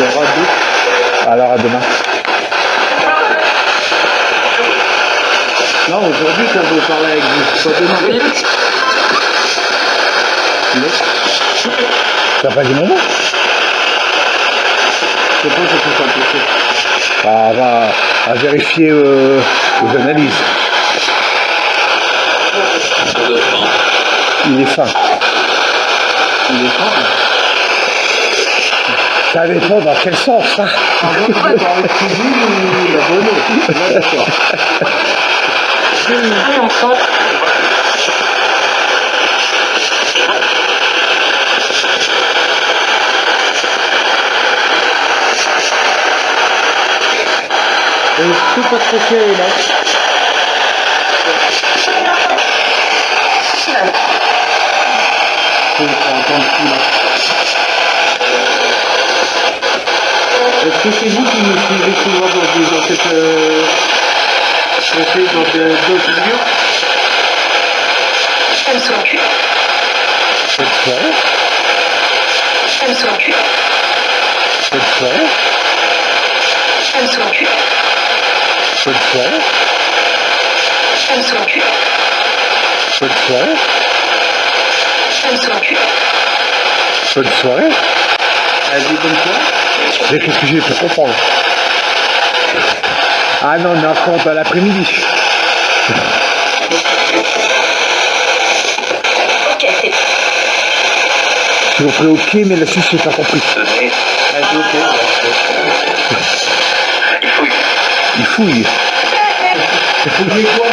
aura d'autres. Alors à demain. Non, aujourd'hui, quand vous parlez avec vous, pas demain. T'as pas dit mon nom? Je sais pas ce que ça peut faire. On va vérifier aux analyses. Il est fin. Il est fort. Ça dépend dans quel sens, ça. Ah bon, tu parles de cuisine ou la bonne? Là, d'accord. Tout pas trop cher, là. Faut entendre tout, là. Est-ce que c'est vous qui me suivez souvent dans cette d'autres vidéos? J'aime son cul. Cette soirée. J'aime son cul. Cette soirée. J'aime son cul. Cette soirée. J'aime son cul. Cette soirée. J'aime son cul. Cette soirée. Elle dit comme ça? Mais qu'est-ce que j'ai fait comprendre? Ah non, on est encore dans l'après-midi. Ok, c'est J'ai compris ok, mais la suite, j'ai pas compris. Elle dit ok. Il fouille. Vous voulez quoi?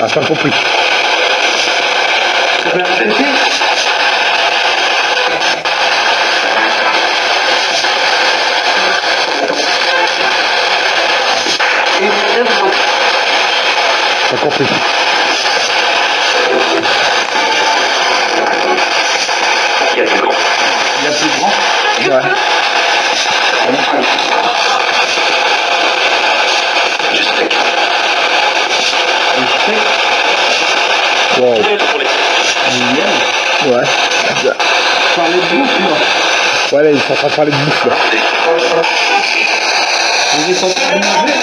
Ah, pas compris. Tu peux répéter? Pas compris. Il y a plus grand. Ouais. Le steak. Wow. Génial. Ouais. Parler de bouffe, moi. Voilà, ils sont en train de parler de bouffe là. Vous êtes en train de manger?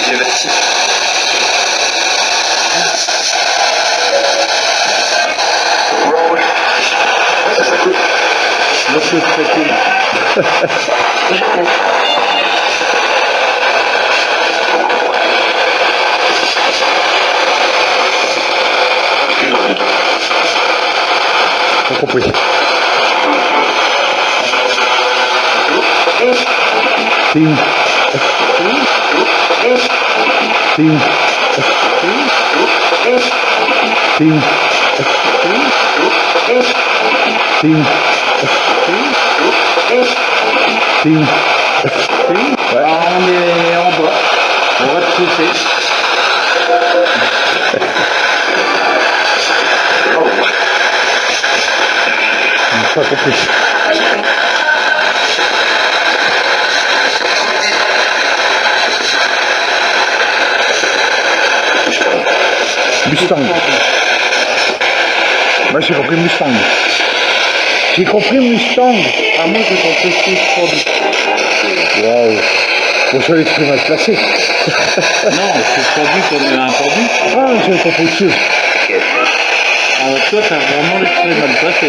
Moi, c'est très cool. Pas compris. C'est où? C'est où? C'est où? C'est où? C'est où? Ouais. On est en bas. On va te pousser. Pas compris. Mustang. Moi j'ai compris Mustang. J'ai compris Mustang. Ah, moi, j'ai compris ce que je produis. Waouh. Bon, ça l'esprit mal placé. Non, c'est produit comme un produit. Ah, j'ai compris autre chose. Alors, toi, t'as vraiment l'esprit mal placé.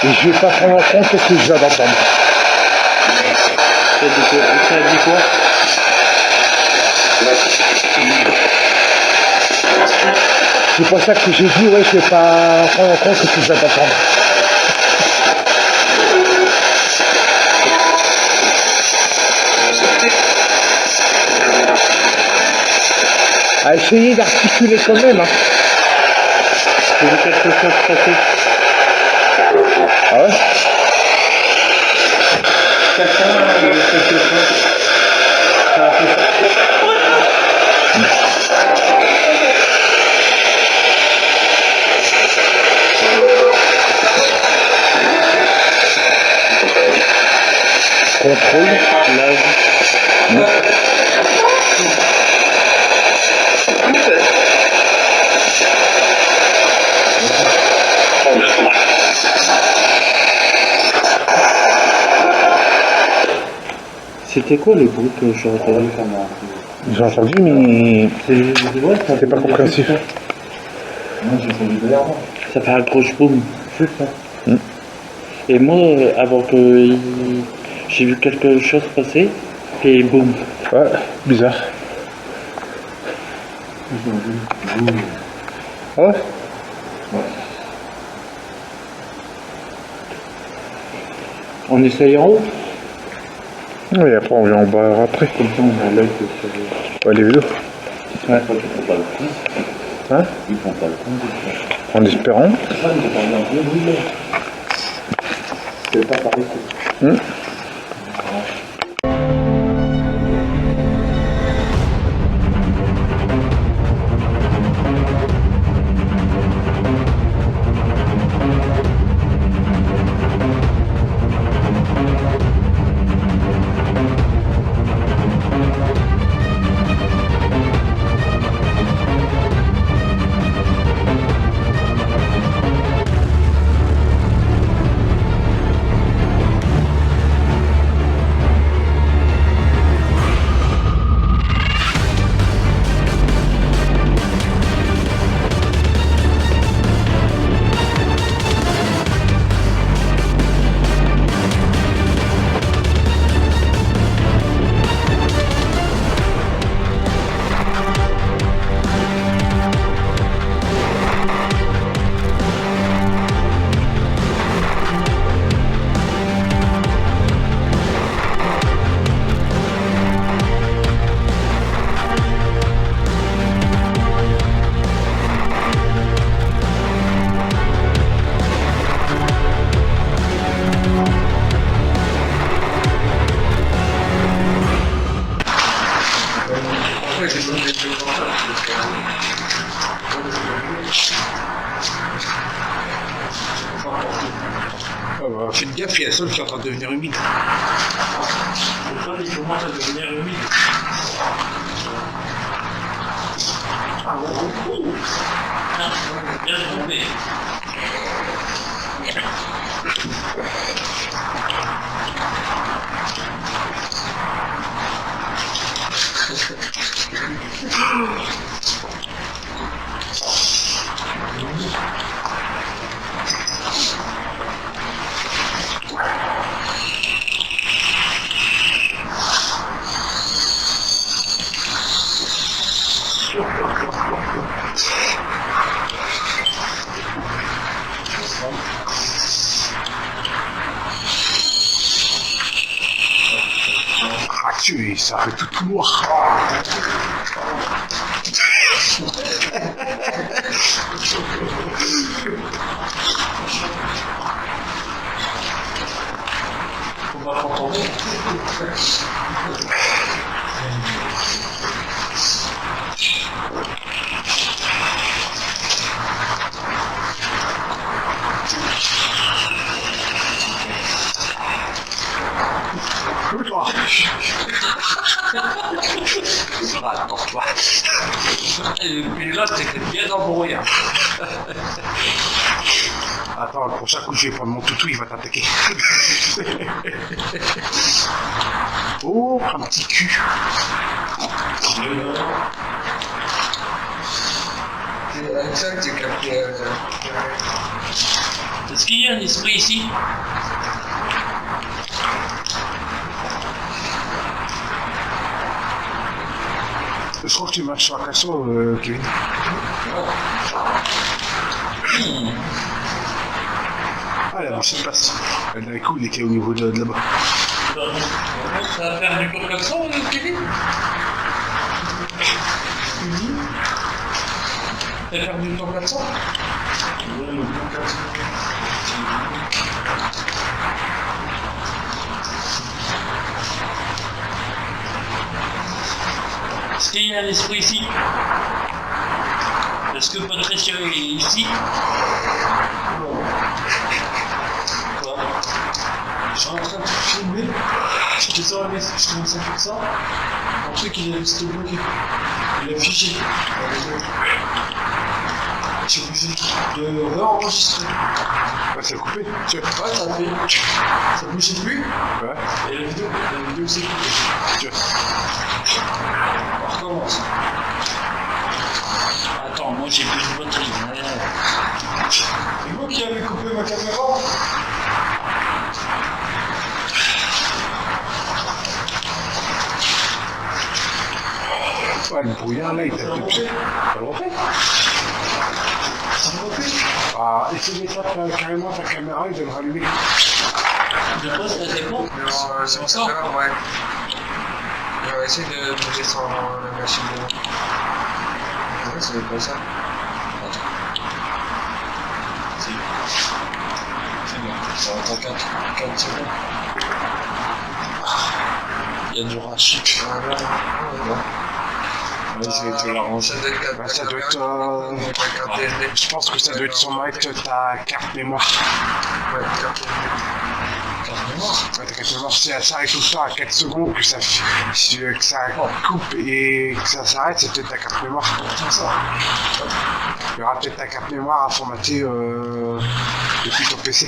Et je vais pas prendre en compte ce que je viens d'entendre. Ça dit quoi? C'est pour ça que j'ai dit, ouais, je vais pas prendre en compte ce que je viens d'entendre. À essayer d'articuler quand même, hein. Tu veux quelque chose de passé? Ah ouais? Quelqu'un veut quelque chose? Ça a fait ça. Contrôle, lave, non. C'était quoi les bruits que j'ai entendu? J'ai entendu, mais Ouais, ça c'est pas compréhensif. Moi j'ai entendu d'ailleurs. Ça fait un gros boom, juste ça. Mm. Et moi, avant que j'ai vu quelque chose passer, et boum. Ouais, bizarre. Ah ouais? On essaye en haut, Oui, après on vient en bas après. comme ça on a l'œil de Ouais, les vélos. Ouais. Ils font pas le coup. Hein? Ils font pas le coup. En espérant. Ça, ils ont parlé un peu brûlé. C'est pas pareil. Mm. Faites gaffe, il y a le sol qui est en train de devenir humide. Le sol il commence à devenir humide. Bien tombé. Ah, tu ça fait tout noir. On va s'entendre. Attends, toi. Et puis là, c'était bien embrouillé. Attends, le prochain coup, je vais prendre mon toutou, il va t'attaquer. Oh, un petit cul. Est-ce qu'il y a un esprit ici? Je crois que tu marches sur la cassure, Kevin. Ah, la bouche se passe. D'un coup, il était au niveau de là-bas. Ça va faire du cocason, Kevin? Ça va faire du cocason? Est-ce qu'il y a un esprit ici? Est-ce que Patricia est ici? Quoi? Je suis en train de filmer, je te sors je commence à faire ça, un truc il est resté bloqué, il a figé. Je suis obligé de réenregistrer. Ouais, c'est coupé. Tiens. Ouais, ça fait. Ça bouge plus. Ouais. Et la vidéo c'est coupé. Tiens. On recommence. Attends, moi j'ai plus de batterie. C'est vous qui avez coupé ma caméra? Ouais, le brouillard là, il t'a depuis. Ça le refait? Ça me refait? Ah, essaye d'éteindre carrément ta caméra, il doit le rallumer. De quoi ça dépend? C'est en ça? Ouais. On va essayer de bouger sans la machine de. Ouais, c'est pas ça. C'est bon, ça va attendre 4 secondes. Il y a du rush. Vas-y, tu l'arranges. Ça doit être Bah, ça doit être. Je pense que ça doit être sûrement avec ta carte mémoire. Ouais, carte SD. Carte mémoire. Ouais, ta carte mémoire, si elle s'arrête tout le temps à 4 secondes, que ça coupe et que ça s'arrête, c'est peut-être ta carte mémoire. Tiens ça. Il y aura peut-être ta carte mémoire à formater depuis ton PC.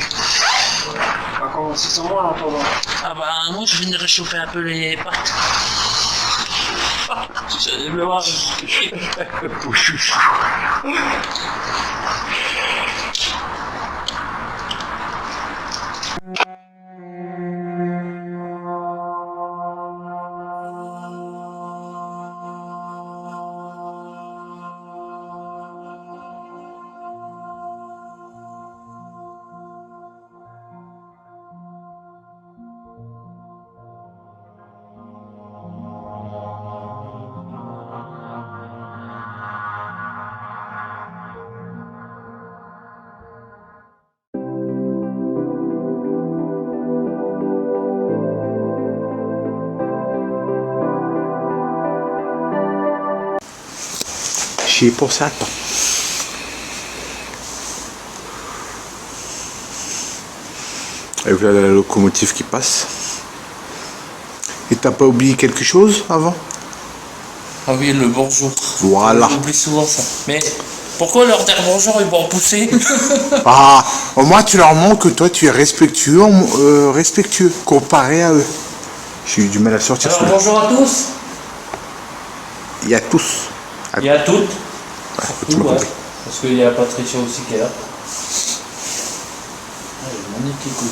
On va commencer sans moi en attendant. Ah bah moi je viens de réchauffer un peu les pattes. J'allais me voir. J'y ai pensé à temps. Et voilà la locomotive qui passe. Et t'as pas oublié quelque chose avant? Ah oui, le bonjour. Voilà. J'oublie souvent ça. Mais pourquoi leur dire bonjour ils vont pousser? Ah, au moins tu leur montres que toi tu es respectueux, comparé à eux. J'ai eu du mal à sortir Alors celui-là. bonjour à tous. Il y a tous. Il y a toutes. Ouais, tu Tout, m'as ouais. compris. Parce qu'il y a Patricia aussi qui est là. Allez, mon nez qui coule.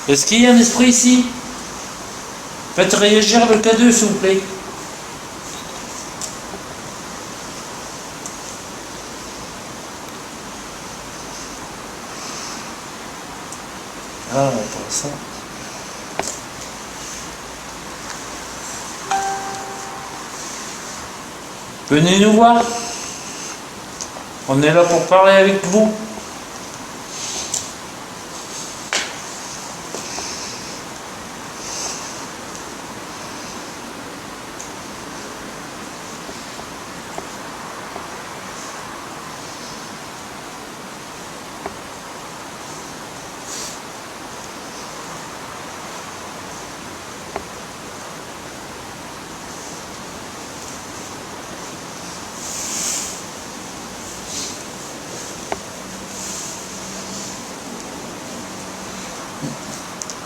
Est-ce qu'il y a un esprit ici? Faites réagir le K2 s'il vous plaît. Ah, intéressant. Venez nous voir. On est là pour parler avec vous.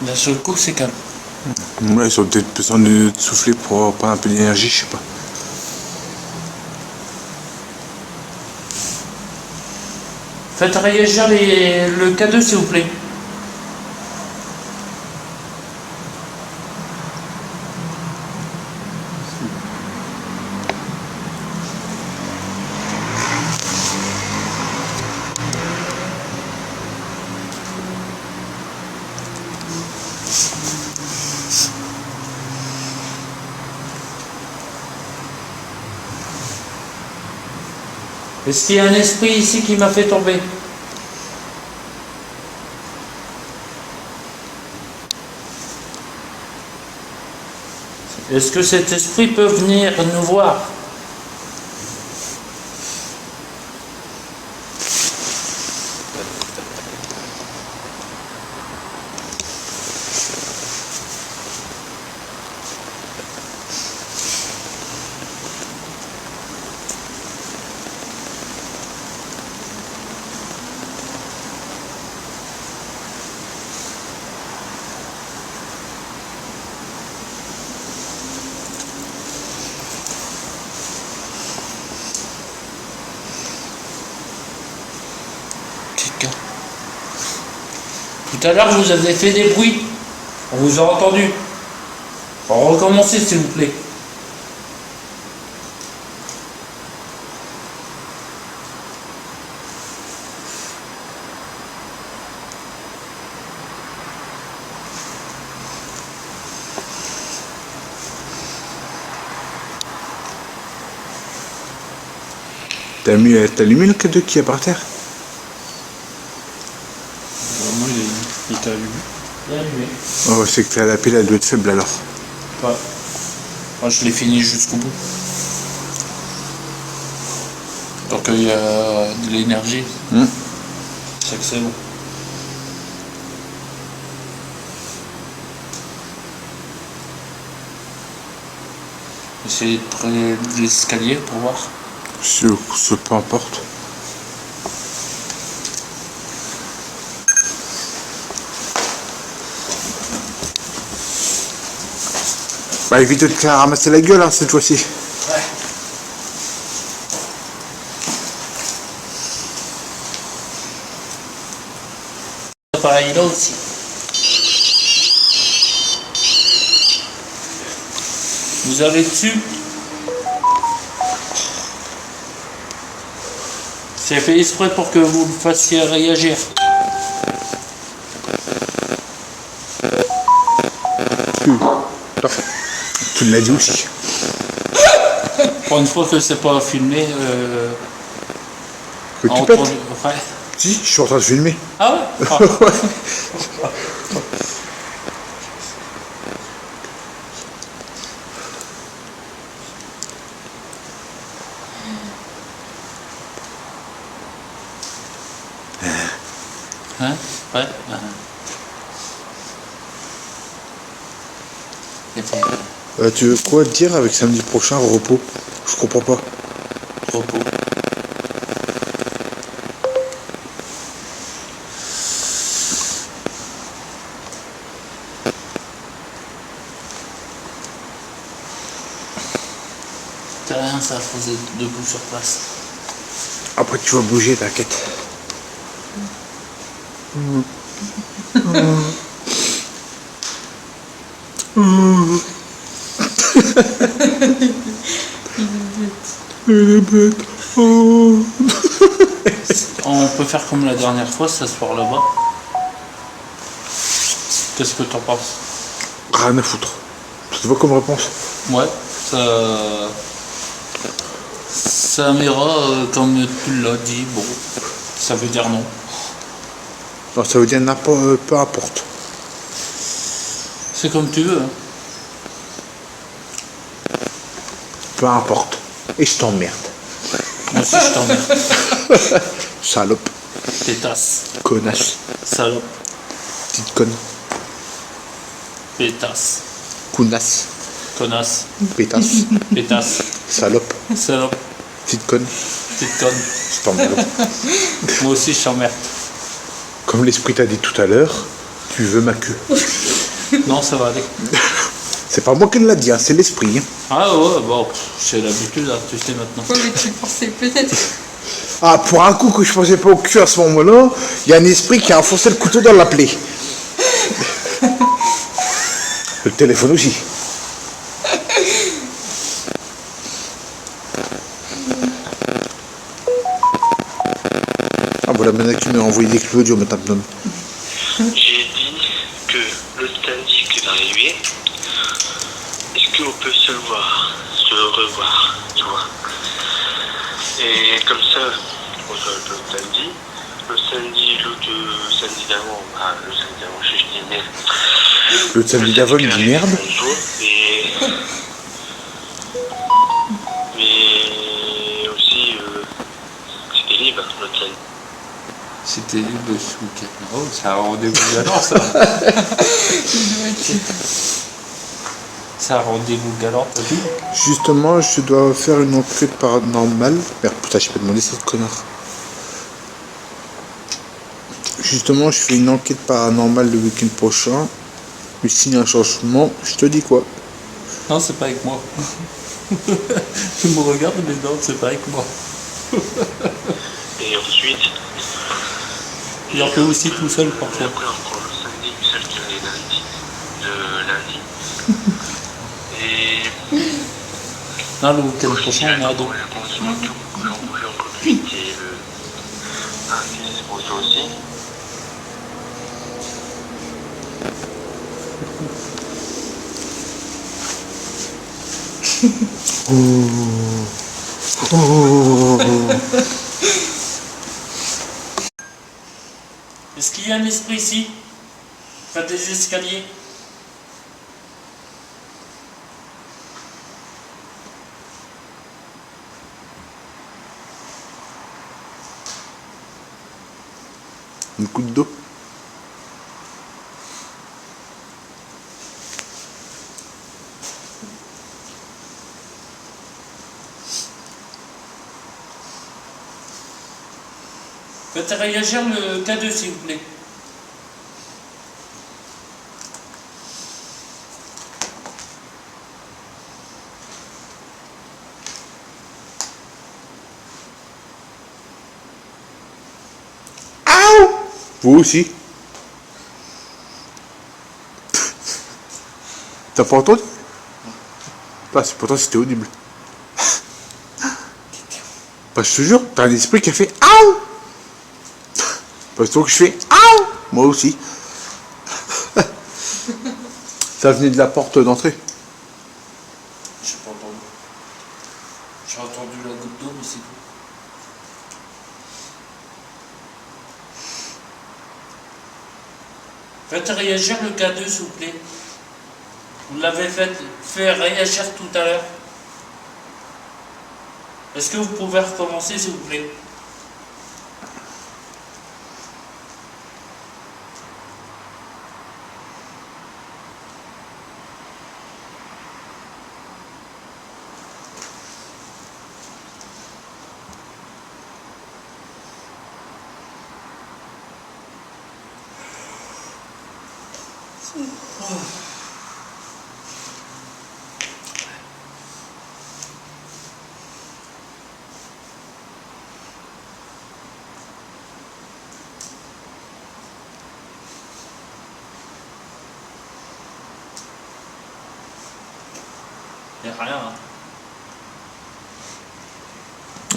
D'un seul coup, c'est calme. Ouais, ils ont peut-être besoin de souffler pour prendre un peu d'énergie, je sais pas. Faites réagir le K2 s'il vous plaît. Est-ce qu'il y a un esprit ici qui m'a fait tomber? Est-ce que cet esprit peut venir nous voir? Tout à l'heure, vous avez fait des bruits. On vous a entendu. Recommencez, s'il vous plaît. T'as allumé le cadeau qui est par terre? Moi, il t'a allumé. Bien allumé. Oh, c'est que la pile elle doit être faible alors. Ouais. Moi, je l'ai fini jusqu'au bout. Tant qu'il y a de l'énergie, c'est que c'est bon. Essayez de prendre l'escalier pour voir. Ce peu importe. Bah évite de te faire ramasser la gueule hein, cette fois-ci. Ouais. Pareil là aussi. Vous avez dessus. C'est fait exprès pour que vous le fassiez réagir. Tu l'as dit aussi. Pour une fois que c'est pas filmé, Que tu en pètes. ouais. Si, je suis en train de filmer. Ah ouais, ah. Hein? Ouais. Et puis, Tu veux quoi dire avec samedi prochain repos? Je comprends pas. repos. T'as rien, ça faisait debout sur place. Après tu vas bouger, t'inquiète. On peut faire comme la dernière fois, s'asseoir là-bas. Qu'est-ce que t'en penses? Rien à foutre. C'est pas comme réponse. Ouais, ça m'ira comme tu l'as dit. Bon, ça veut dire non. Non, ça veut dire n'importe, peu importe. C'est comme tu veux. Hein. Peu importe. Et je t'emmerde. Moi aussi, je t'emmerde. Salope. Pétasse. Connasse. Salope. Petite conne. Pétasse. Counasse. Connasse. Pétasse. Pétasse. Salope. Salope. Petite conne. Petite conne. Je t'emmerde. Moi aussi, je t'emmerde. Comme l'esprit t'a dit tout à l'heure, tu veux ma queue. Non, ça va aller. C'est pas moi qui l'a dit, hein, c'est l'esprit. Hein. Ah ouais, bon, j'ai l'habitude, là, tu sais maintenant. Ouais, mais tu pensais peut-être. Ah, pour un coup que je pensais pas au cul à ce moment-là, il y a un esprit qui a enfoncé le couteau dans la plaie. Le téléphone aussi. Ah voilà, maintenant que tu m'as envoyé des clés audio maintenant. J'ai dit que le samedi qui va arriver, est-ce qu'on peut se voir, se revoir, tu vois? Et comme ça, on se voit le samedi. Le samedi, l'autre samedi d'avant, bah, le samedi d'avant, je dis merde. Le samedi d'avant, il dit merde. Mais aussi, c'était libre, l'autre samedi. C'était libre ce week-end. Oh, c'est un rendez-vous galant, ça. C'est un rendez-vous galant, t'as vu? Justement, je dois faire une enquête paranormale. Merde, putain, je peux demander ça, ce connard. Justement, je fais une enquête paranormale le week-end prochain. Mais s'il y a un changement, je te dis quoi? Non, c'est pas avec moi. Tu me regardes, mais non, c'est pas avec moi. Et ensuite, Il en fait aussi tout seul, parfois. après, on prend Non, le week-end prochain, on est à deux. On pouvait en profiter des sponsors aussi. Est-ce qu'il y a un esprit ici? Faites des escaliers. Une goutte d'eau. Faites réagir le K2 s'il vous plaît. Vous aussi. T'as pas entendu? Bah, pourtant c'était audible. Bah, je te jure, t'as un esprit qui a fait Aouh! Bah, donc je fais Aouh! Moi aussi. Ça venait de la porte d'entrée. J'ai pas entendu. J'ai entendu la goutte d'eau, mais c'est tout. Faites réagir le K2 s'il vous plaît. Vous l'avez fait réagir tout à l'heure. Est-ce que vous pouvez recommencer s'il vous plaît? Il n'y a rien. Hein.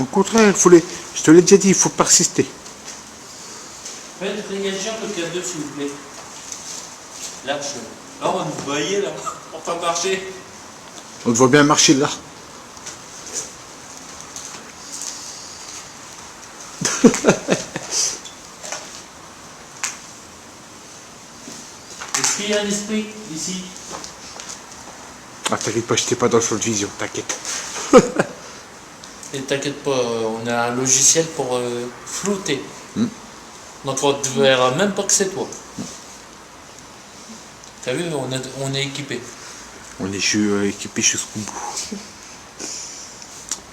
Au contraire, il faut les... je te l'ai déjà dit, il faut persister. Faites réagir le K2 s'il vous plaît. Là, là on va nous voyer là. On va pas marcher. On te voit bien marcher là. Est-ce qu'il y a un esprit ici? Ah, t'inquiète pas, je t'ai pas dans le champ de vision, t'inquiète. Et t'inquiète pas, on a un logiciel pour flouter. Donc on ne verra même pas que c'est toi. T'as vu, on est équipé. On est équipé jusqu'au bout.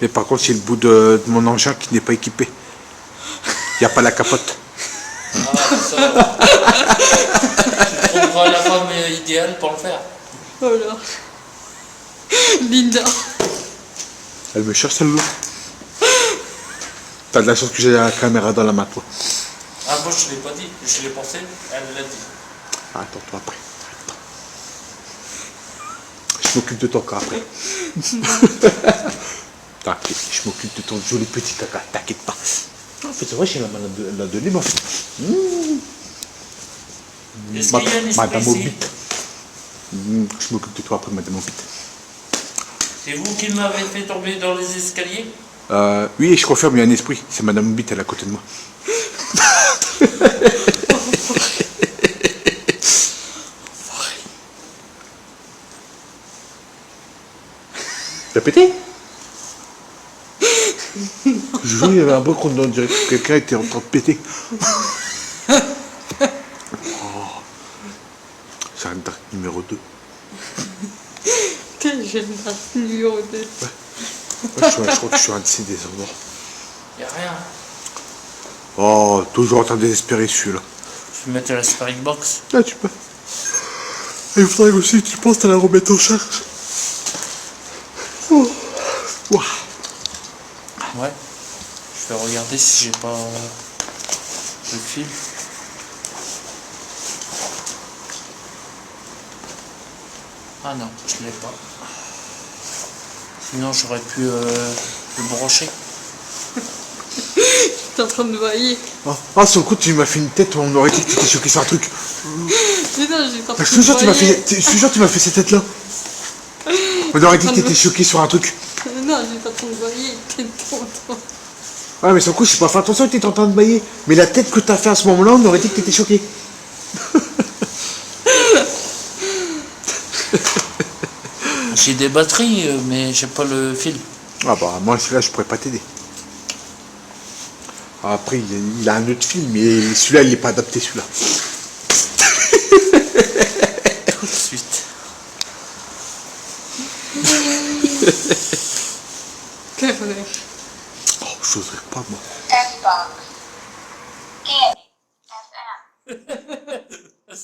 Mais par contre, c'est le bout de mon engin qui n'est pas équipé. Il n'y a pas la capote. Ah, ça. Tu trouveras la femme idéale pour le faire. Voilà. Linda. Elle me cherche celle-là. T'as de la chance que j'ai la caméra dans la main, toi. Ah, moi je l'ai pas dit, je l'ai pensé, elle l'a dit. Attends-toi après. Je m'occupe de ton cas après. T'inquiète, je m'occupe de ton joli petit caca, t'inquiète pas. En fait, c'est vrai, j'ai la de lait, mais en fait. Est-ce qu'il y a un esprit Madame ici? Obite. Je m'occupe de toi après, Madame Obite. C'est vous qui m'avez fait tomber dans les escaliers? Oui, je confirme, il y a un esprit. C'est Madame Obite, elle est à côté de moi. T'as pété? Je jure, il y avait un bruit qu'on dirait que quelqu'un était en train de péter. Oh. C'est un dark numéro 2. J'aime pas ce numéro 2. Ouais, je crois que je suis un de ces désordres. Y'a rien. Oh, toujours en train de désespérer celui-là. Je vais mettre la Spirit Box. Ah, tu peux. Il faudrait aussi que tu penses à la remettre en charge. Oh. Ouah. Ouais. Je vais regarder si j'ai pas le fil. Ah non, je l'ai pas. Sinon, j'aurais pu le brocher. T'es en train de vailler. Oh, sur le coup, tu m'as fait une tête où on aurait dit que t'étais choqué sur un truc. Mais non, j'étais en train Je te jure, de tu m'as vailler. fait, je te jure, tu m'as fait cette tête-là. On aurait dit que t'étais choqué sur un truc. Non, j'étais en train de vailler. T'es content. Ouais, mais sur le coup, je sais pas fait attention, t'étais en train de bailler. Mais la tête que t'as fait à ce moment-là, on aurait dit que t'étais choqué. J'ai des batteries, mais j'ai pas le fil. Ah bah, moi, celui-là, je pourrais pas t'aider. Après, il a un autre film, mais celui-là, il est pas adapté, celui-là. Tout de suite. Quel vrai. Oh, j'oserais pas, moi. Xbox. Scanning. FM.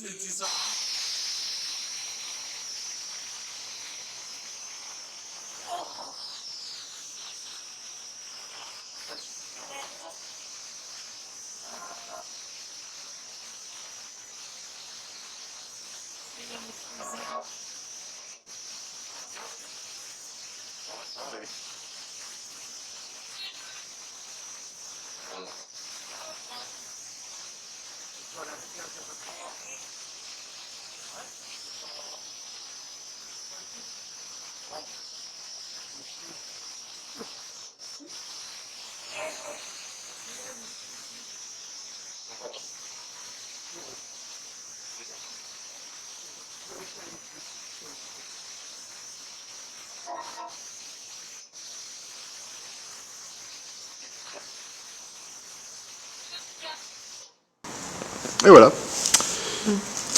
Et voilà.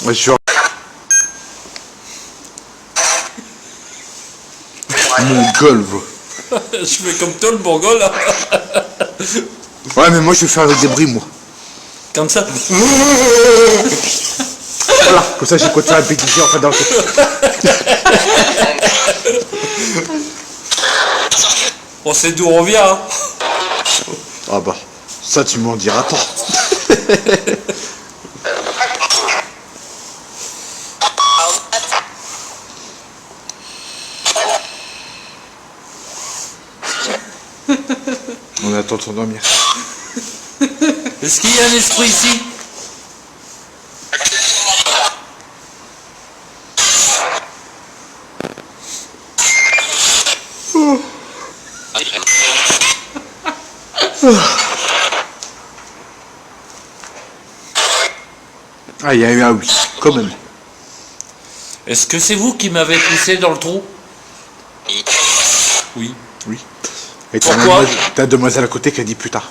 Ouais, je suis... Mongol, va. Je fais comme toi, le Mongol, là. Ouais, mais moi, je vais faire avec des bruits, moi. Comme ça. Voilà, comme ça, j'ai quoi de faire un pétition en fait dans le On sait d'où on vient, hein. Ah bah, ça, tu m'en diras pas. On attend de s'endormir. Est-ce qu'il y a un esprit ici? Ah, il y a eu un oui, quand même. Est-ce que c'est vous qui m'avez poussé dans le trou? Oui. Oui. Et Pourquoi ta demoiselle à côté qui a dit putain.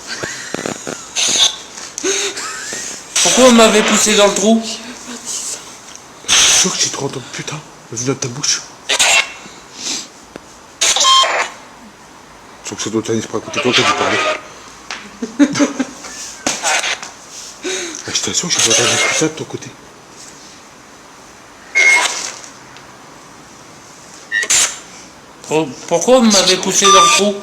Pourquoi vous m'avez poussé dans le trou? Je suis sûr que j'ai trop entendu putain, vu dans ta bouche. Sauf que ça doit être un esprit à côté de toi qui a dû parler. Ah, je t'assure que j'ai pas entendu putain de ton côté. Pourquoi vous m'avez poussé dans le trou?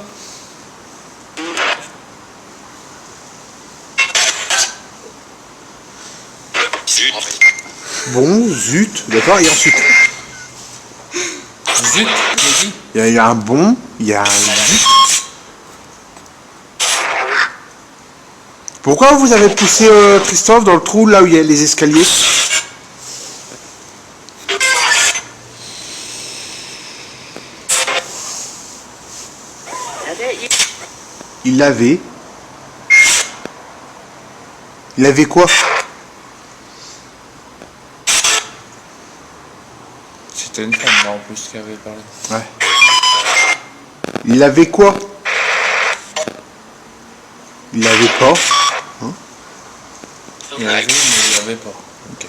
Bon, zut, d'accord, et ensuite Zut, j'ai dit. il y a un bon, il y a un zut. Pourquoi vous avez poussé Christophe dans le trou là où il y a les escaliers? Il avait quoi? C'était une femme là en plus qui avait parlé. Ouais. Il avait quoi? Il avait pas. Hein? Il avait, mais il avait pas. Ok.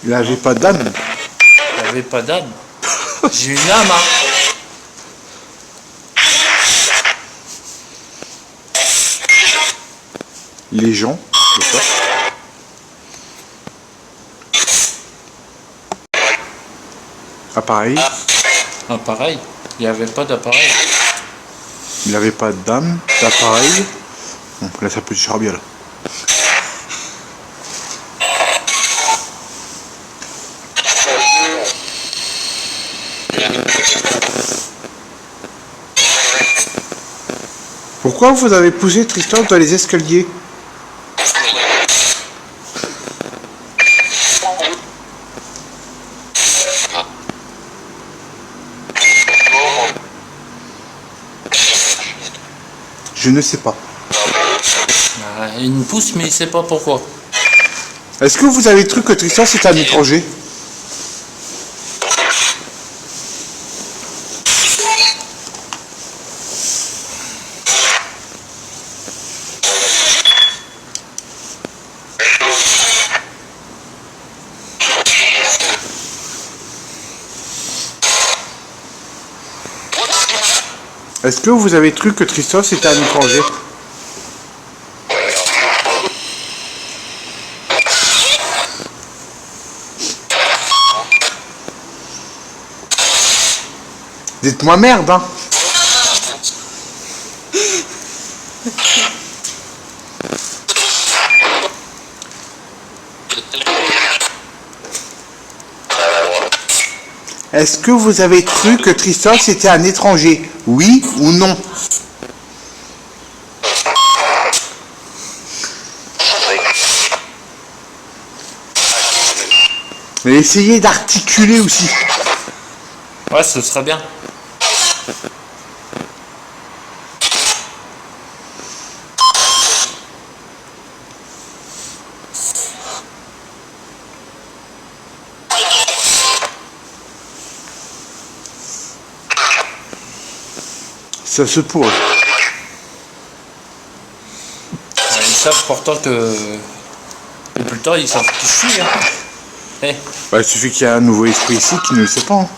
Il avait pas d'âme. Il avait pas d'âme. J'ai une âme, hein. Les gens, c'est ça. Appareil. Ah, pareil. Il n'y avait pas d'appareil. Il n'avait pas d'âme, d'appareil. Bon, là ça peut du charbia là. Pourquoi vous avez poussé Tristan dans les escaliers? Je ne sais pas. Il me pousse, mais il sait pas pourquoi. Est-ce que vous avez cru que Tristan c'était un étranger? Est-ce que vous avez cru que Tristan c'était un étranger? Dites-moi merde, hein. Est-ce que vous avez cru que Tristan c'était un étranger? Oui ou non? Et essayez d'articuler aussi. Ouais, ce serait bien. Ça se pourrait. Ils savent pourtant que... Et plus tard, ils savent qui je suis. Hein. Hey. Bah, il suffit qu'il y ait un nouveau esprit ici qui ne le sait pas. Hein.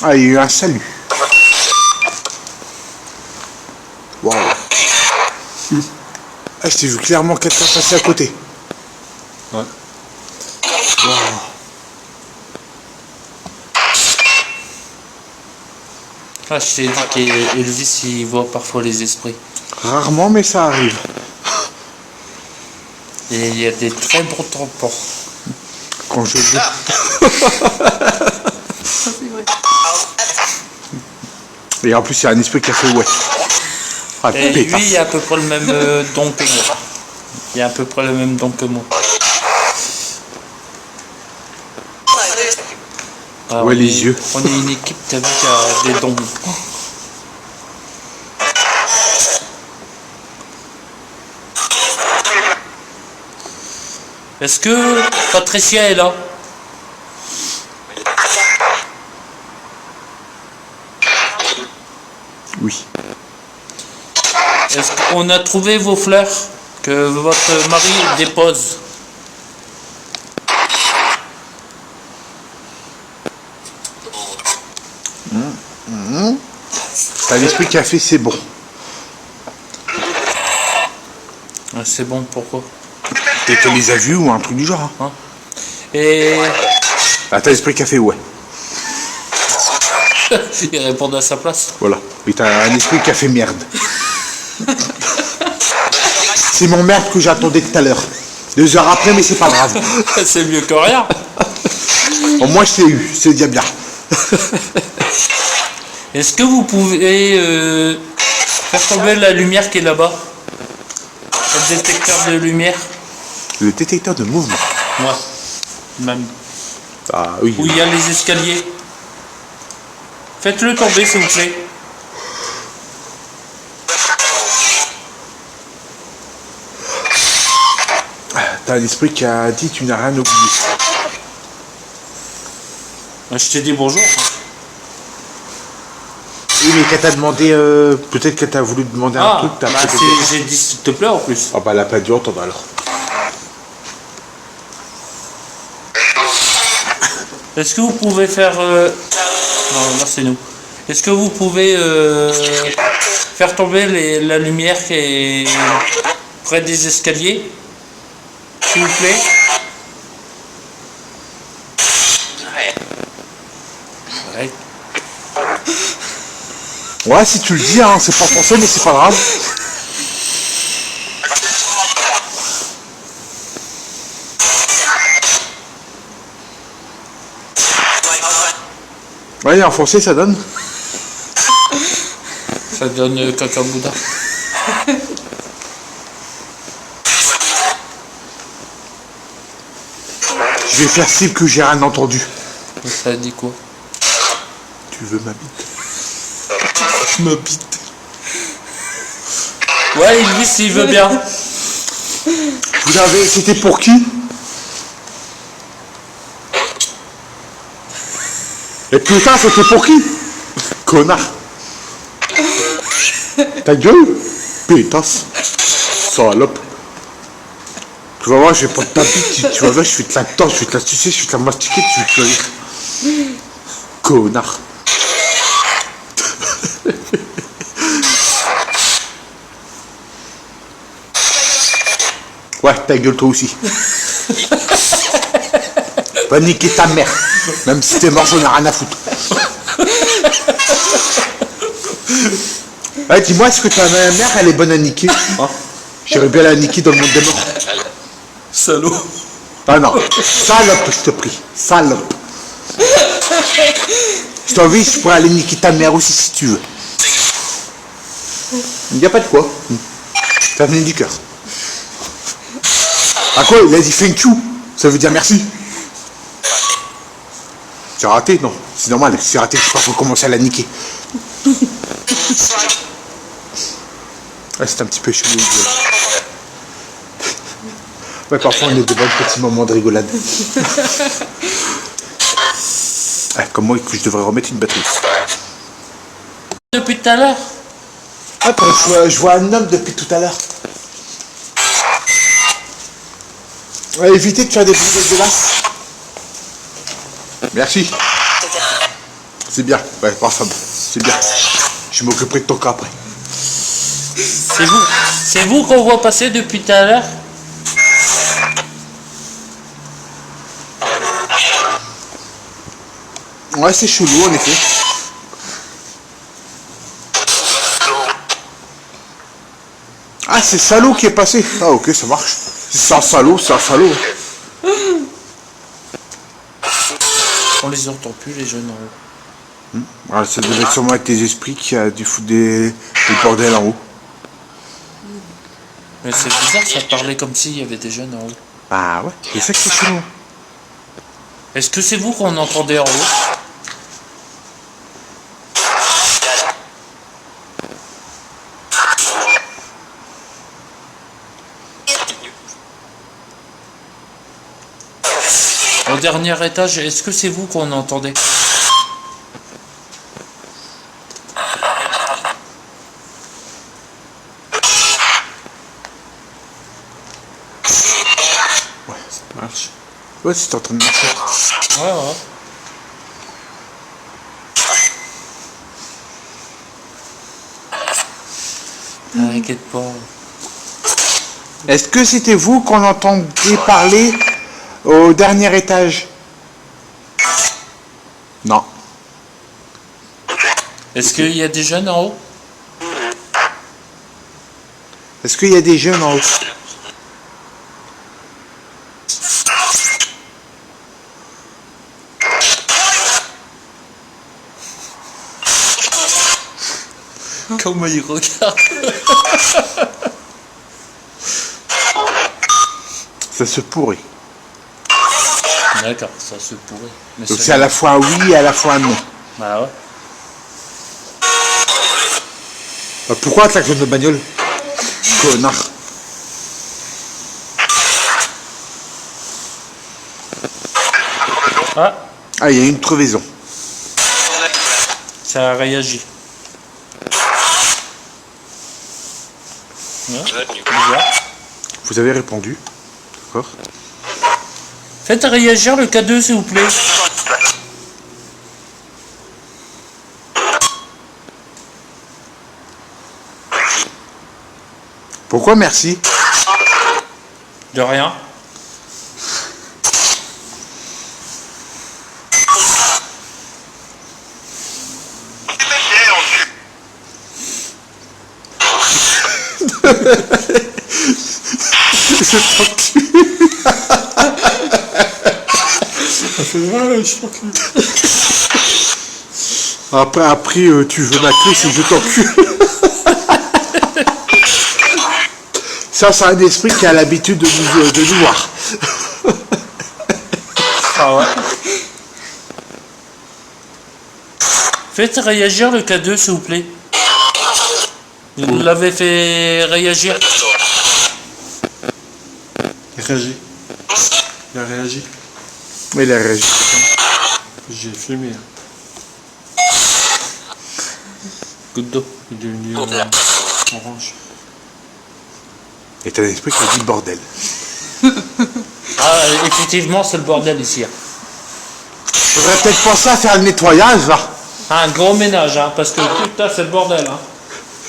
Ah, il y a eu un salut. Waouh. Ah, j'ai vu clairement quelqu'un passer à côté. Ouais. Waouh. Ah, je t'ai dit qu'Elvis, il voit parfois les esprits. Rarement, mais ça arrive. Et il y a des très bons tampons. Quand je joue. Ça, c'est vrai. Et en plus, il y a un esprit qui a fait ouais. Ah, Et pétasse. lui, il a à peu près le même don que moi. Il a à peu près le même don que moi. Ah, Ouais, on les est- yeux. On est une équipe, t'as vu, qui a des dons. Est-ce que Patricia est là? Oui. Est-ce qu'on a trouvé vos fleurs que votre mari dépose? T'as l'esprit qui a fait c'est bon. Ah, c'est bon, pourquoi? Et tu les as vus ou un truc du genre. Hein. Et Ah, t'as l'esprit qui a fait ouais. il répond à sa place. Voilà. Et t'as un esprit qui a fait merde. C'est mon merde que j'attendais tout à l'heure. 2 heures après, mais c'est pas grave. C'est mieux que rien. Au moins, je l'ai eu. C'est déjà bien. Est-ce que vous pouvez faire tomber la lumière qui est là-bas? Le détecteur de lumière? Le détecteur de mouvement. Ouais. Même. Ah oui. Où il y a les escaliers. Faites-le tomber, s'il vous plaît. T'as un esprit qui a dit tu n'as rien oublié. Je t'ai dit bonjour. Oui, mais qu'elle t'a demandé, peut-être qu'elle t'a voulu demander un Ah, truc, t'as bah peut-être- j'ai dit s'il te plaît en plus. Ah bah elle a pas dû entendre alors. Est-ce que vous pouvez faire... Non, là c'est nous. Est-ce que vous pouvez faire tomber la lumière qui est près des escaliers? S'il vous plaît. Ouais. Ouais, si tu le dis, hein, c'est pas français, mais c'est pas grave. Ouais, en français, ça donne. Ça donne caca boudin. Je vais faire style que j'ai rien entendu. Ça dit quoi? Tu veux ma bite? Ma bite. Ouais, il dit s'il veut bien. Vous avez... C'était pour qui? Et putain, c'était pour qui? Connard. Ta gueule? Pétasse. Salope. Tu vas voir, je vais pas te taper, tu vas voir, je vais te la tordre, je vais te la sucer, je vais te la mastiquer, tu vas rire. Connard. Ouais, ta gueule toi aussi. Va niquer ta mère. Même si t'es mort, j'en ai rien à foutre. Ouais, dis-moi, est-ce que ta mère, elle est bonne à niquer, hein? J'irais bien la niquer dans le monde des morts. Salaud. Ah non, salope, je te prie. Salope. Je t'envie, je pourrais aller niquer ta mère aussi si tu veux. Il n'y a pas de quoi. Ça venait du cœur. À quoi? Il a dit thank you. Ça veut dire merci. Tu as raté? Non, c'est normal. Si tu as raté, je sais pas, faut commencer à la niquer. Ouais, c'est un petit peu chelou. Ouais, parfois on est de bons petits moments de rigolade. Ouais, comme moi, je devrais remettre une batterie. Depuis tout à l'heure. Ah, je vois un homme depuis tout à l'heure. Ouais, évitez de faire des bruits dégueulasses. Merci. C'est bien. Ouais, parfait. C'est bien. Je m'occuperai de ton cas après. C'est vous qu'on voit passer depuis tout à l'heure? Ouais, c'est chelou en effet. Ah, c'est Salaud qui est passé. Ah, ok, ça marche. C'est un salaud, c'est un salaud. On les entend plus, les jeunes en haut. Ah, ça devait être sûrement avec tes esprits qui a dû foutre des bordels en haut. Mais c'est bizarre, ça parlait comme s'il y avait des jeunes en haut. Ah ouais, c'est ça que c'est chelou. Est-ce que c'est vous qu'on entendait en haut? Au dernier étage, est-ce que c'est vous qu'on entendait? Ouais, ça marche. Ouais, c'est en train de marcher. Ouais, ouais. T'inquiète pas. Est-ce que c'était vous qu'on entendait parler au dernier étage? Non. Est-ce qu'il y a des jeunes en haut? Est-ce qu'il y a des jeunes en haut? Comment il regarde? Ça se pourrait. D'accord, ça se pourrait. Mais Donc c'est à la fois un oui et à la fois un non. Bah ouais. Bah, pourquoi attaque de bagnole? Connard. Ah, Ah, il y a une crevaison. ça a réagi. Ouais, bizarre. Vous avez répondu. D'accord. Faites réagir le K2 s'il vous plaît. Pourquoi merci? De rien. Après, tu veux ma clé, c'est je t'encule. Ça, c'est un esprit qui a l'habitude de nous voir. Ah ouais. Faites réagir le K2, s'il vous plaît. Vous l'avez fait réagir. Il réagit. Il a réagi. Mais il a réagi. J'ai filmé. Goutte d'eau. Il est devenu orange. Et t'as un esprit qui a dit bordel. Ah, effectivement, c'est le bordel ici. Faudrait peut-être penser à faire le nettoyage, là. Ah, un gros ménage, hein, parce que putain, c'est le bordel. Hein.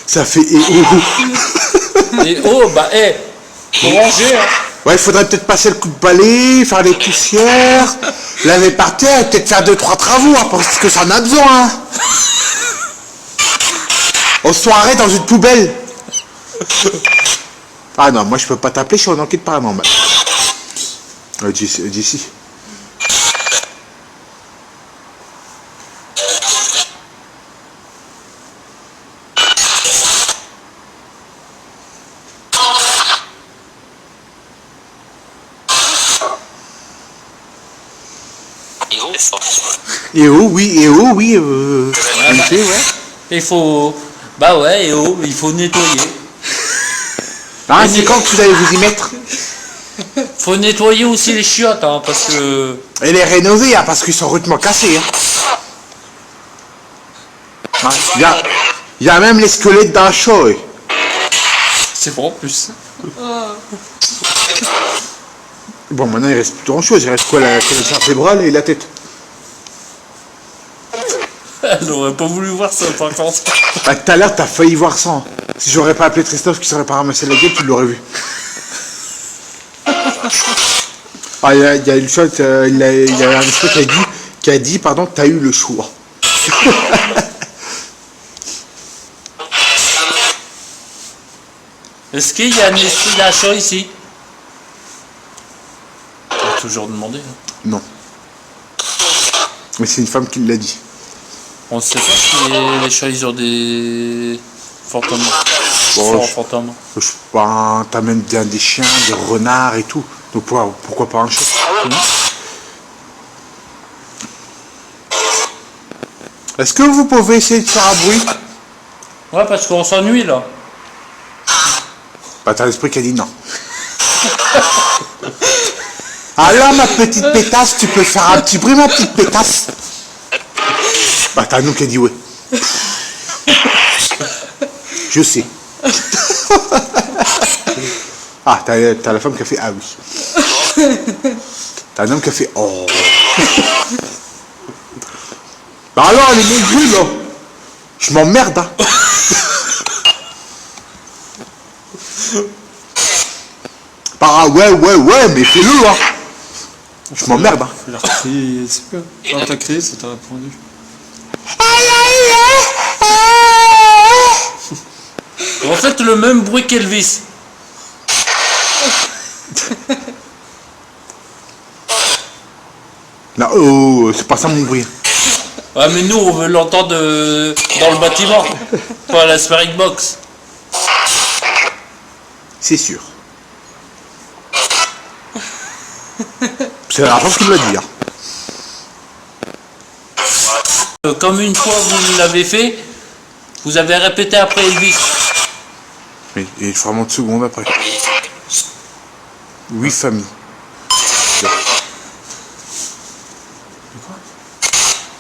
Ça fait Et oh, bah, faut ranger. Hein. Ouais, il faudrait peut-être passer le coup de balai, faire les poussières, laver par terre, et peut-être faire 2-3 travaux, hein, parce que ça en a besoin. Hein. On se soirée dans une poubelle. Ah non, moi je peux pas t'appeler, je suis en enquête paranormale. D'ici. Et oh oui, ouais. Il faut... Bah ouais, il faut nettoyer. Ah, c'est quand que vous allez vous y mettre? Faut nettoyer aussi les chiottes, hein, parce que... Et les rénover, hein, parce qu'ils sont rudement cassés. Hein. Il y a même les squelettes d'un chat. C'est bon en plus. Bon, maintenant il reste plus grand chose, il reste quoi, la colonne vertébrale et la tête. Elle n'aurait pas voulu voir ça, par contre. Bah, tout à l'heure, t'as failli voir ça. Hein. Si j'aurais pas appelé Christophe qui serait pas ramassé la gueule, tu l'aurais vu. Ah, il y a une chose, il y a un esprit qui a dit, pardon, que t'as eu le choix. Est-ce qu'il y a un esprit d'achat ici? On va toujours demander. Hein. Non. Mais c'est une femme qui l'a dit. On sait pas si les chats ils ont des fantômes. Bon, Fantômes. T'as même des chiens, des renards et tout. Donc pourquoi pas un chat? Est-ce que vous pouvez essayer de faire un bruit? Ouais, parce qu'on s'ennuie là. Bah t'as l'esprit qui a dit non. Alors ma petite pétasse, tu peux faire un petit bruit ma petite pétasse? Bah t'as nous qui a dit ouais. Je sais. Ah, t'as la femme qui a fait ah oui. T'as un homme qui a fait oh. Bah alors les maigris là. Je m'emmerde hein. Bah ouais, mais fais-le hein. Je m'emmerde hein. Il a crié, c'est quoi? Quand t'as crié, ça t'a répondu. En fait, le même bruit qu'Elvis. Non, oh, c'est pas ça mon bruit. Ouais, mais nous, on veut l'entendre dans le bâtiment, pas à la Spirit Box. C'est sûr. C'est la femme qui me l'a dit. Hein. Comme une fois vous l'avez fait, vous avez répété après Elvis. Mais il faut vraiment de secondes après. Oui, famille.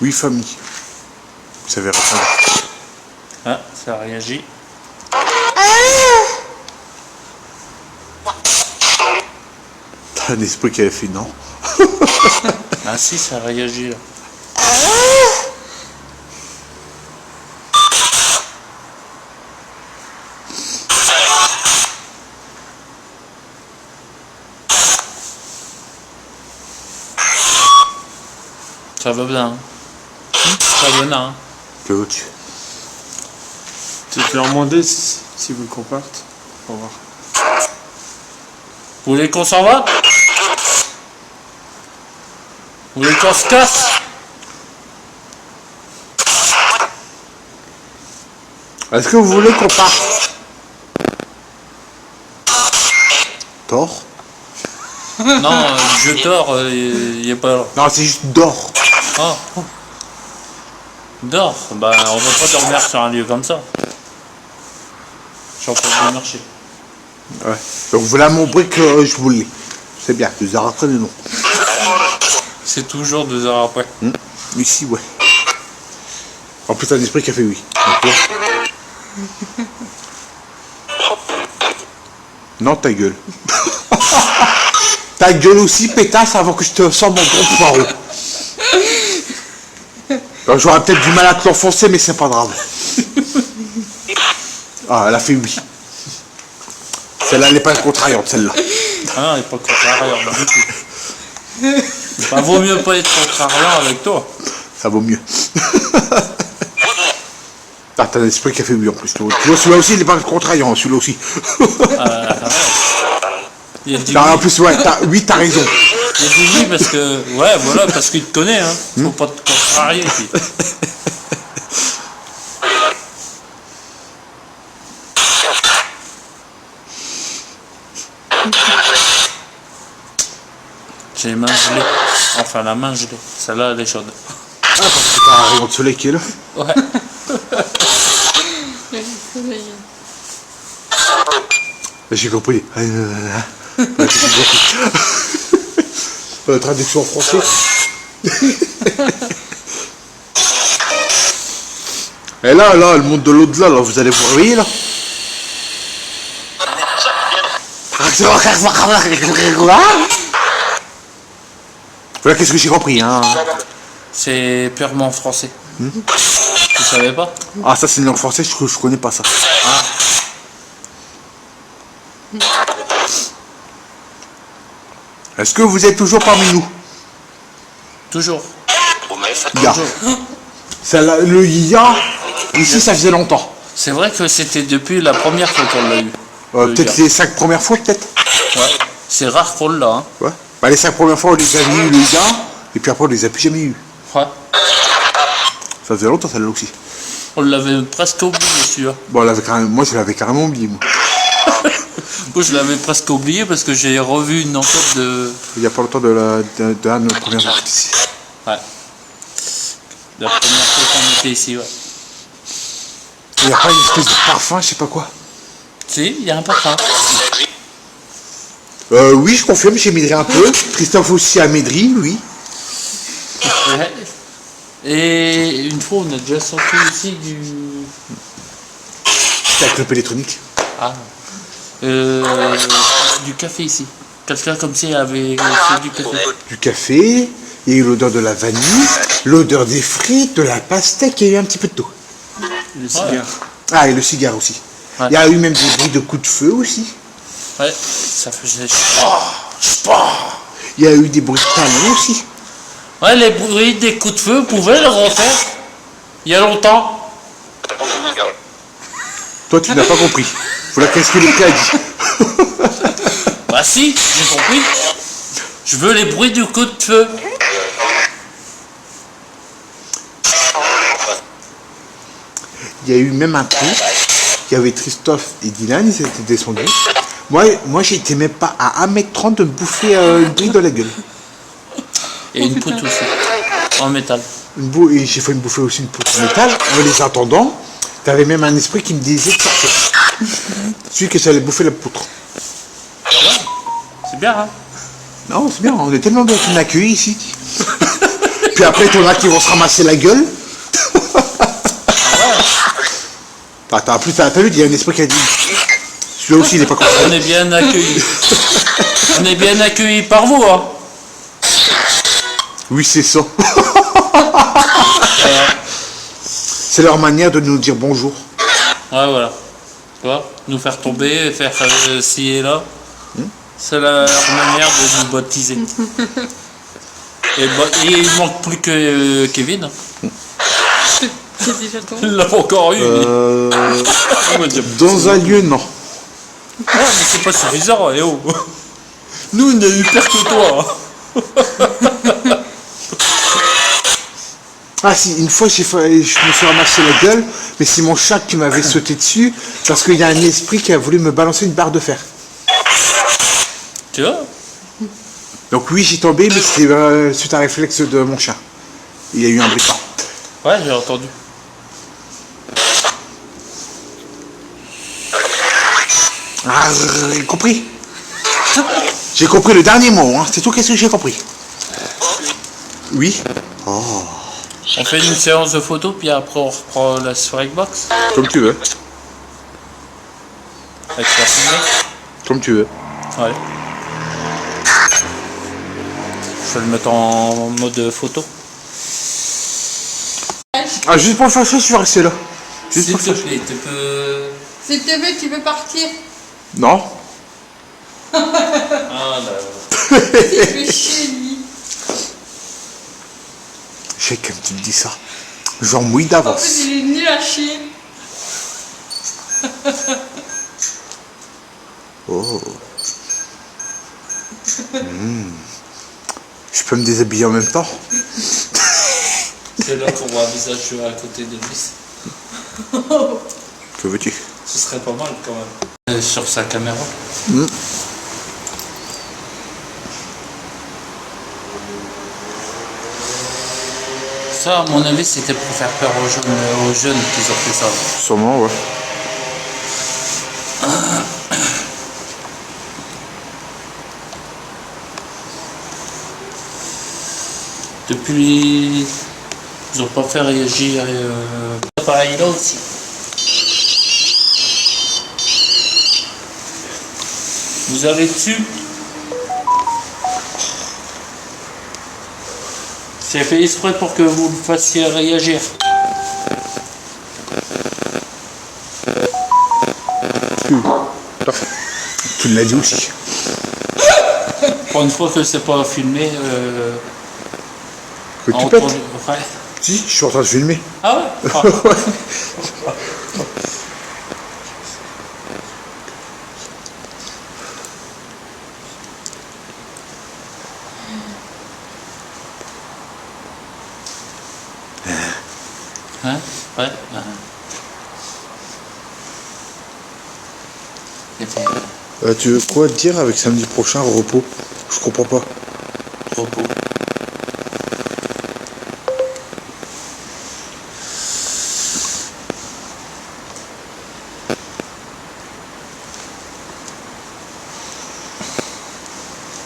Oui, famille. Vous savez répondre. Ah, ça réagit. T'as un esprit qui avait fait non. Ah si, ça réagit là. Ça va bien. Hein. Ça va bien. Hein. Que veux-tu? Tu peux leur demander si vous qu'on parte. Pour voir. Vous voulez qu'on s'en va? Vous voulez qu'on se casse? Est-ce que vous voulez qu'on parte? Tort? Non, je dors, il est pas là. Non, c'est juste d'or. Ah. Dors. Bah, on va pas dormir sur un lieu comme ça. Je suis en train de marcher. Ouais. Donc voilà mon brick que je voulais. C'est bien, 2 heures après, mais non. C'est toujours 2 heures après. Ici, ouais. En plus, t'as un esprit qui a fait oui. Donc, ouais. Non, ta gueule. Ta gueule aussi, pétasse, avant que je te sors mon gros poireau. Alors, j'aurais peut-être du mal à te l'enfoncer, mais c'est pas grave. Ah, elle a fait oui. Celle-là, elle n'est pas contrariante, celle-là. Ah non, elle est pas contrariant du tout. Bah, vaut mieux pas être contrariant avec toi. Ça vaut mieux. Ah, t'as un esprit qui a fait oui en plus. Tu vois, celui-là aussi, il n'est pas contrariant, celui-là aussi. Il a dit Non, oui. en plus, ouais, oui, t'as raison. Il a dit oui parce que... Ouais, voilà, parce qu'il te connaît, hein. Faut pas te contrarier, puis. J'ai les mains gelées. Enfin, la main gelée. Celle-là, elle est chaude. Ah, parce que t'as un rayon de soleil qui est là. Ouais. Le soleil. J'ai compris. Traduction en français. Et là, le monde de l'au-delà, là, vous allez vous réveiller, là. Voilà, qu'est-ce que j'ai compris, hein. C'est purement français. Tu savais pas? Ah, ça, c'est une langue française, je connais pas ça. Ah. Est-ce que vous êtes toujours parmi nous? Toujours. Ya. Le ya, ici, ça faisait longtemps. C'est vrai que c'était depuis la première fois qu'on l'a eu. Peut-être les 5 premières fois, peut-être. Ouais. C'est rare qu'on l'a, hein. Ouais. Bah, les 5 premières fois, on les a eu, le ya, et puis après, on les a plus jamais eu. Ouais. Ça faisait longtemps, celle-là aussi. On l'avait presque oublié, celui-là. Bon, moi, je l'avais carrément oublié, moi. Moi, je l'avais presque oublié parce que j'ai revu une enquête de... Il n'y a pas longtemps de un de nos premiers articles ici. Ouais. La première fois qu'on était ici, ouais. Il n'y a pas une espèce de parfum, je sais pas quoi. Si, il y a un parfum. Oui, je confirme, j'ai maigri un peu. Christophe aussi a maigri, oui. Ouais. Et une fois, on a déjà sorti ici du... Avec le électronique. Ah. Du café ici. Quelqu'un comme si avait fait du café. Du café, il y a eu l'odeur de la vanille, l'odeur des frites, de la pastèque, il y a eu un petit peu de tout. Le cigare. Ah, et le cigare aussi. Ouais. Il y a eu même des bruits de coups de feu aussi. Ouais, ça faisait... Il y a eu des bruits de talons aussi. Ouais, les bruits des coups de feu, vous pouvez le refaire. Il y a longtemps. Toi, tu n'as pas compris. Voilà qu'est-ce que le gars a dit. Bah si, j'ai compris. Je veux les bruits du coup de feu. Il y a eu même un coup. Il y avait Christophe et Dylan, ils étaient descendus. Moi j'étais même pas à 1m30 de me bouffer une brique de la gueule. Et une poutre aussi. En métal. Et j'ai fait me bouffer aussi une poutre en métal. En les attendant, t'avais même un esprit qui me disait de sortir. Celui que ça allait bouffer la poutre. C'est bien, hein? Non, c'est bien, on est tellement bien accueillis ici. Puis après, t'en as qui vont se ramasser la gueule. T'as vu, il y a un esprit qui a dit. Celui-là aussi, il n'est pas content. On est bien accueillis. On est bien accueillis par vous, hein? Oui, c'est ça. C'est leur manière de nous dire bonjour. Ouais, voilà. Tu vois, nous faire tomber, faire ci et là. C'est leur manière de nous baptiser. Et il manque plus que Kevin. C'est déjà toi. Il l'a pas encore eu. Dans un lieu, non. Ah, mais c'est pas suffisant, eh oh. Nous, on a eu pire que toi. Ah si, une fois je me suis ramassé la gueule, mais c'est mon chat qui m'avait sauté dessus parce qu'il y a un esprit qui a voulu me balancer une barre de fer. Tu vois? Donc oui, j'ai tombé, mais c'était suite à un réflexe de mon chat. Il y a eu un bruit. Ouais, j'ai entendu. Ah, j'ai compris. J'ai compris le dernier mot, hein. C'est tout, qu'est-ce que j'ai compris? Oui. Oh. On fait une séance de photos, puis après on reprend la soirée box. Comme tu veux. Avec la fumée. Comme tu veux. Ouais. Je vais le mettre en mode photo. Ah, juste pour le fâcher, je suis resté là. Juste S'il pour te le fâcher. plaît, tu peux... S'il te plaît, tu veux partir? Non. Ah là. Il fait chier, lui. Je sais comme tu me dis ça. J'en mouille En d'avance. plus, il est nul à chier. Oh. Je peux me déshabiller en même temps? C'est là qu'on voit un visage à côté de lui. Que veux-tu? Ce serait pas mal quand même. Sur sa caméra. Ça, à mon avis, c'était pour faire peur aux jeunes qu'ils ont fait ça. Sûrement, ouais. Depuis, ils n'ont pas fait réagir pareil là aussi. Vous avez dessus. C'est fait exprès pour que vous le fassiez réagir. Tu l'as dit aussi. Pour une fois que c'est pas filmé, Que tu en pètes? entendu- ouais. Si, je suis en train de filmer. Ah ouais, ah. Hein? Ouais. Tu veux quoi dire avec samedi prochain, repos? Je comprends pas. Repos.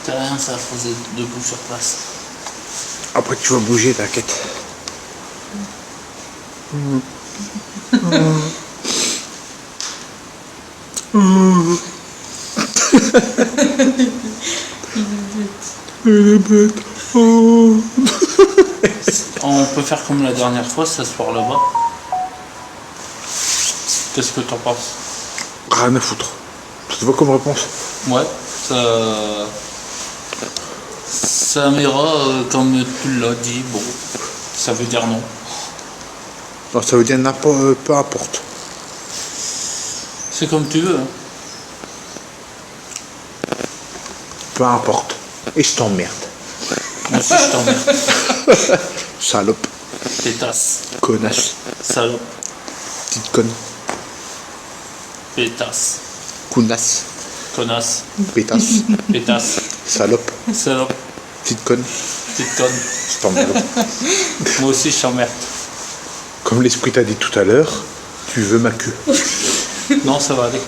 T'as rien, ça faisait debout sur place. Après tu vas bouger, t'inquiète. On peut faire comme la dernière fois, s'asseoir là-bas. Qu'est-ce que t'en penses? Rien à foutre. Tu vois comme réponse? Ouais, ça m'ira comme tu l'as dit. Bon, ça veut dire non. Non, ça veut dire n'importe, peu importe. C'est comme tu veux. Hein. Peu importe. Et je t'emmerde. Moi aussi, je t'emmerde. Salope. Pétasse. Connasse. Salope. Petite conne. Pétasse. Counasse. Connasse. Pétasse. Pétasse. Salope. Salope. Petite conne. Petite conne. Je t'emmerde. Moi aussi, je t'emmerde. Comme l'esprit t'a dit tout à l'heure, tu veux ma queue. Non, ça va aller.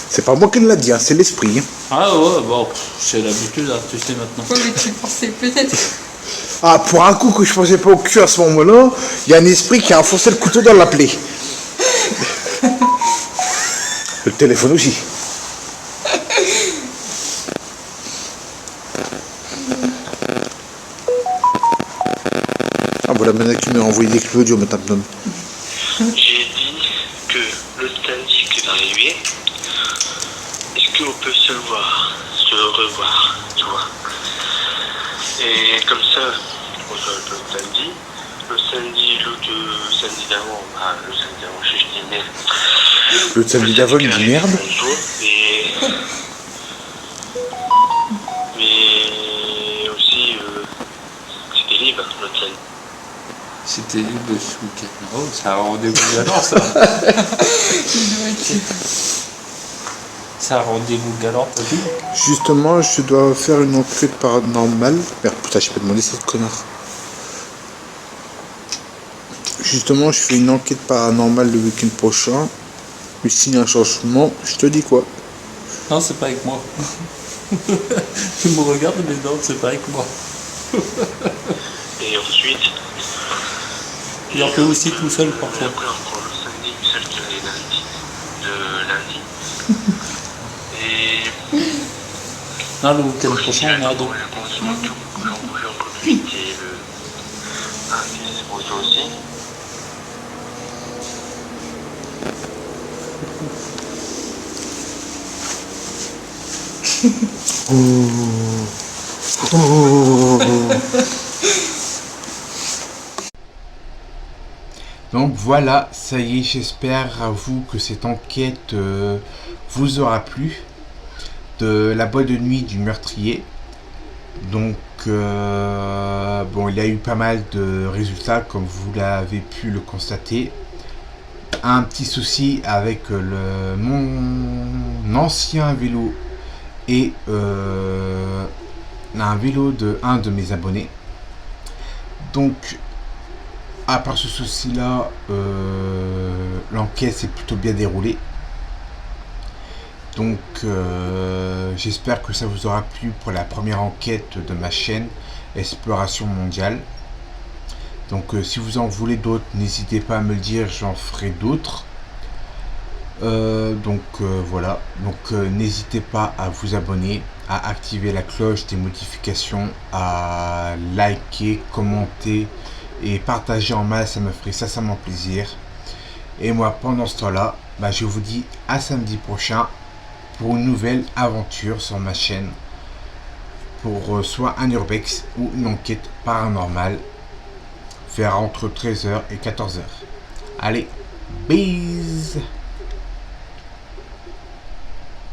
C'est pas moi qui l'a dit, hein, c'est l'esprit. Hein. Ah ouais, bon, j'ai l'habitude, hein, tu sais maintenant. Ouais, mais tu pensais peut-être. Ah, pour un coup que je pensais pas au cul à ce moment-là, il y a un esprit qui a enfoncé le couteau dans la plaie. Le téléphone aussi. Ah voilà, maintenant que tu m'as envoyé des clips audio maintenant. J'ai dit que le samedi qui va arriver, est-ce qu'on peut se voir, se revoir, tu vois? Et comme ça, on se voit le samedi. L'autre samedi d'avant, le samedi d'avant, je dis merde. Le samedi d'avant, il dit merde. Mais aussi, c'était libre, l'autre samedi. terrible ce week-end. Oh, c'est un rendez-vous galant, ça. C'est un rendez-vous galant, t'as vu? Justement, je dois faire une enquête paranormale. Merde, putain, j'ai pas demandé cette connard. Justement, je fais une enquête paranormale le week-end prochain. Mais s'il y a un changement, je te dis quoi? Non, c'est pas avec moi. Tu me regardes, mais non, c'est pas avec moi. Et ensuite, Il en fait aussi tout seul parfois. après encore le samedi, celle qui est lundi. Et Non, le week-end prochain, on est à deux. j'en bouge en profiter c'est pour toi aussi. Donc voilà, ça y est, j'espère à vous que cette enquête vous aura plu, de la boîte de nuit du meurtrier. Donc bon, il y a eu pas mal de résultats comme vous l'avez pu le constater. Un petit souci avec mon ancien vélo et un vélo de un de mes abonnés. Donc à part ce souci là, l'enquête s'est plutôt bien déroulée. Donc j'espère que ça vous aura plu pour la première enquête de ma chaîne Exploration Mondiale. Donc si vous en voulez d'autres, n'hésitez pas à me le dire, j'en ferai d'autres. Voilà, donc n'hésitez pas à vous abonner, à activer la cloche des notifications, à liker, commenter et partager en masse, ça me ferait sincèrement plaisir. Et moi pendant ce temps là, je vous dis à samedi prochain pour une nouvelle aventure sur ma chaîne, pour soit un urbex ou une enquête paranormale, vers entre 13h et 14h. Allez, bise.